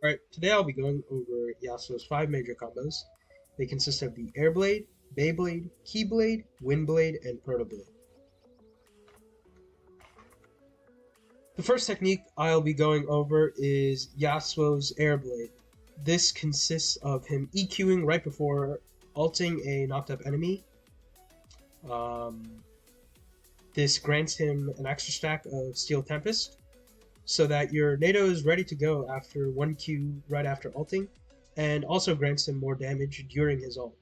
Alright, today I'll be going over Yasuo's 5 major combos. They consist of the Airblade, Beyblade, Keyblade, Windblade, and Protoblade. The first technique I'll be going over is Yasuo's Airblade. This consists of him EQing right before ulting a knocked up enemy. This grants him an extra stack of Steel Tempest, so that your NATO is ready to go after 1Q right after ulting, and also grants him more damage during his ult.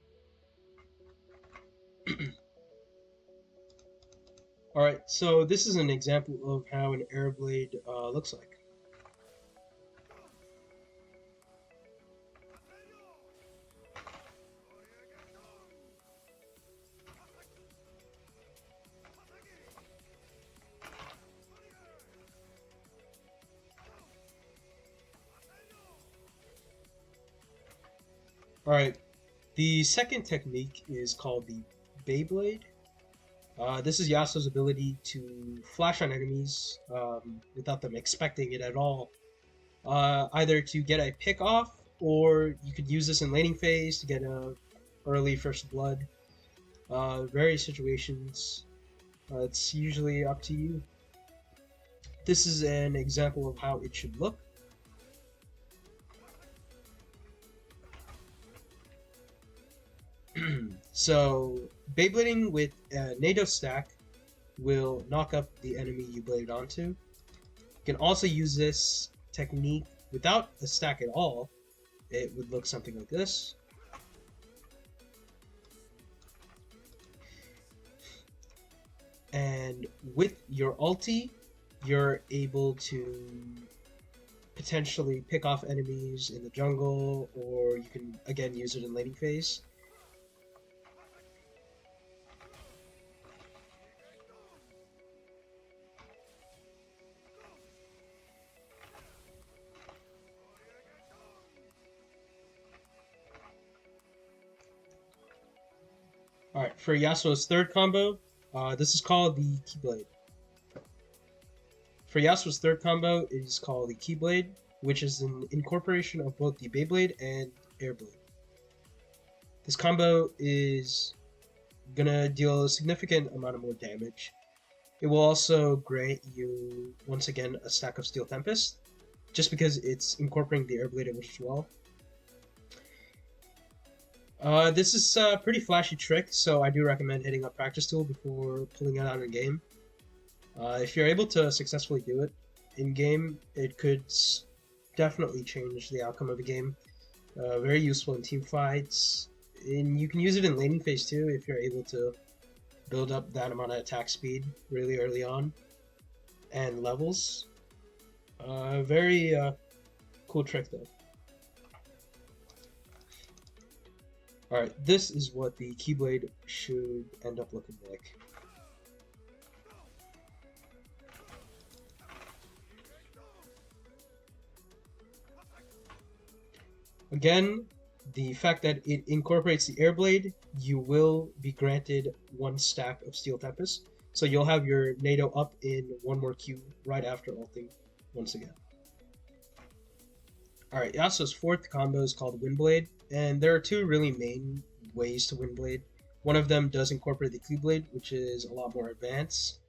Alright, so this is an example of how an Airblade looks like. Alright, the second technique is called the Beyblade. This is Yasuo's ability to flash on enemies without them expecting it at all. Either to get a pick off, or you could use this in laning phase to get a early first blood. Various situations. It's usually up to you. This is an example of how it should look. So, Beyblading with a NATO stack will knock up the enemy you blade onto. You can also use this technique without a stack at all. It would look something like this. And with your ulti, you're able to potentially pick off enemies in the jungle, or you can again use it in laning phase. Alright, for Yasuo's third combo, this is called the Keyblade. For Yasuo's third combo, it is called the Keyblade, which is an incorporation of both the Beyblade and Airblade. This combo is gonna deal a significant amount of more damage. It will also grant you, once again, a stack of Steel Tempest, just because it's incorporating the Airblade as well. This is a pretty flashy trick, so I do recommend hitting up Practice Tool before pulling it out in game. If you're able to successfully do it in game, it could definitely change the outcome of the game. Very useful in team fights, and you can use it in laning phase too if you're able to build up that amount of attack speed really early on, and levels. Very cool trick though. Alright, this is what the Keyblade should end up looking like. Again, the fact that it incorporates the Airblade, you will be granted one stack of Steel Tempest. So you'll have your NATO up in one more Q right after ulting once again. Alright, Yasuo's fourth combo is called Windblade, and there are two really main ways to Windblade. One of them does incorporate the Keyblade, which is a lot more advanced.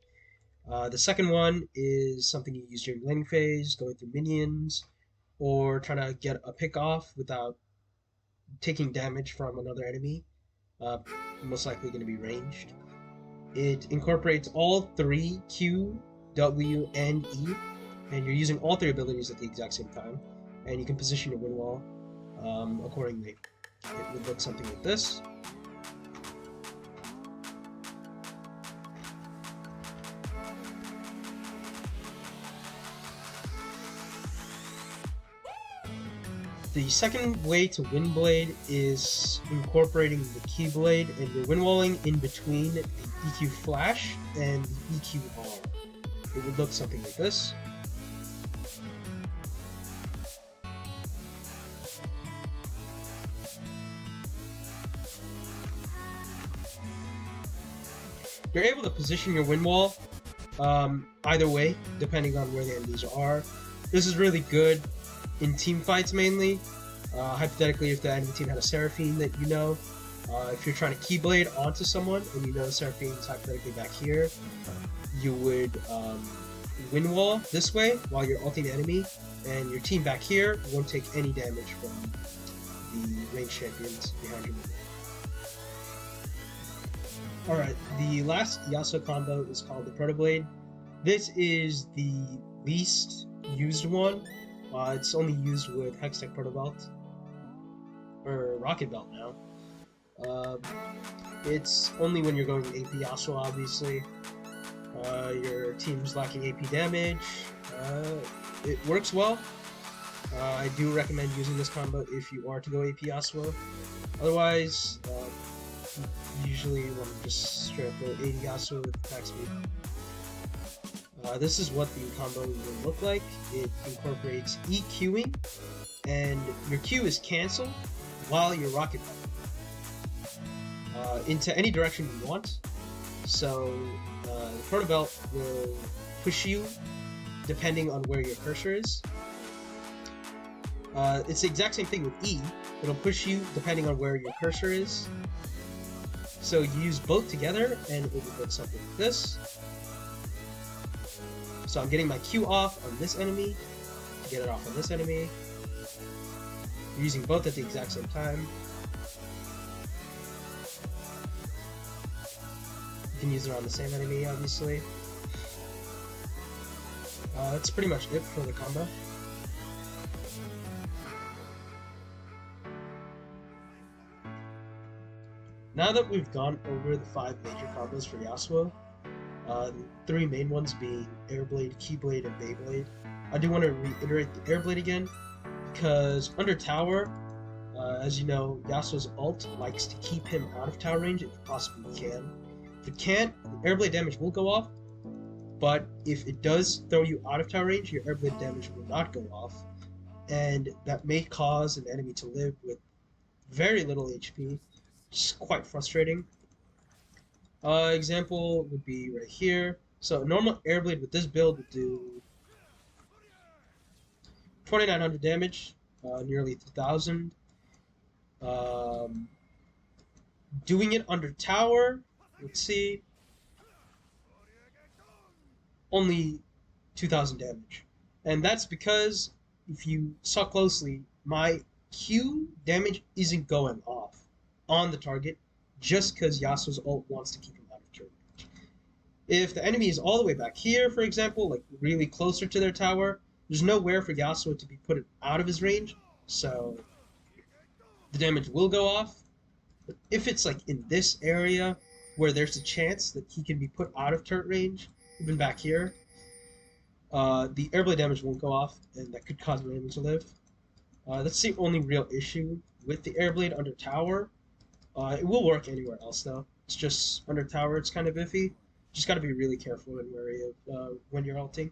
The second one is something you use during laning phase, going through minions, or trying to get a pick off without taking damage from another enemy, most likely going to be ranged. It incorporates all three Q, W, and E, and you're using all three abilities at the exact same time. And you can position your wind wall accordingly. It would look something like this. The second way to Windblade is incorporating the Keyblade, and you're windwalling in between the EQ Flash and the EQ R. It would look something like this. You're able to position your wind wall either way, depending on where the enemies are. This is really good in team fights mainly. Hypothetically, if the enemy team had a Seraphine that you know, if you're trying to Keyblade onto someone and you know Seraphine's hypothetically back here, you would wind wall this way while you're ulting the enemy, and your team back here won't take any damage from the ranged champions behind you. Alright, the last Yasuo combo is called the Protoblade. This is the least used one. It's only used with Hextech Proto Belt, or Rocket Belt now. It's only when you're going AP Yasuo, obviously. Your team's lacking AP damage. It works well. I do recommend using this combo if you are to go AP Yasuo. Otherwise, usually you want to just straight up go 80 Yasuo with attack speed. This is what the combo will look like. It incorporates EQing, and your Q is cancelled while you're rocket into any direction you want. So the Proto Belt will push you depending on where your cursor is. It's the exact same thing with E. It'll push you depending on where your cursor is. So you use both together and it will look something like this. So I'm getting my Q off on this enemy to get it off on this enemy. You're using both at the exact same time. You can use it on the same enemy, obviously. That's pretty much it for the combo. Now that we've gone over the 5 major combos for Yasuo, the 3 main ones being Airblade, Keyblade, and Beyblade, I do want to reiterate the Airblade again, because under tower, as you know, Yasuo's ult likes to keep him out of tower range if it possibly can. If it can't, the Airblade damage will go off, but if it does throw you out of tower range, your Airblade damage will not go off, and that may cause an enemy to live with very little HP, which is quite frustrating. Example would be right here. So a normal Airblade with this build would do 2,900 damage, nearly 3,000. Doing it under tower, let's see, only 2,000 damage. And that's because, if you saw closely, my Q damage isn't going off on the target just because Yasuo's ult wants to keep him out of turret range. If the enemy is all the way back here, for example, like really closer to their tower, there's nowhere for Yasuo to be put out of his range, so the damage will go off. But if it's like in this area where there's a chance that he can be put out of turret range, even back here, the Airblade damage won't go off, and that could cause an enemy to live. That's the only real issue with the Airblade under tower. It will work anywhere else though. It's just under tower it's kind of iffy. Just got to be really careful and wary of when you're ulting.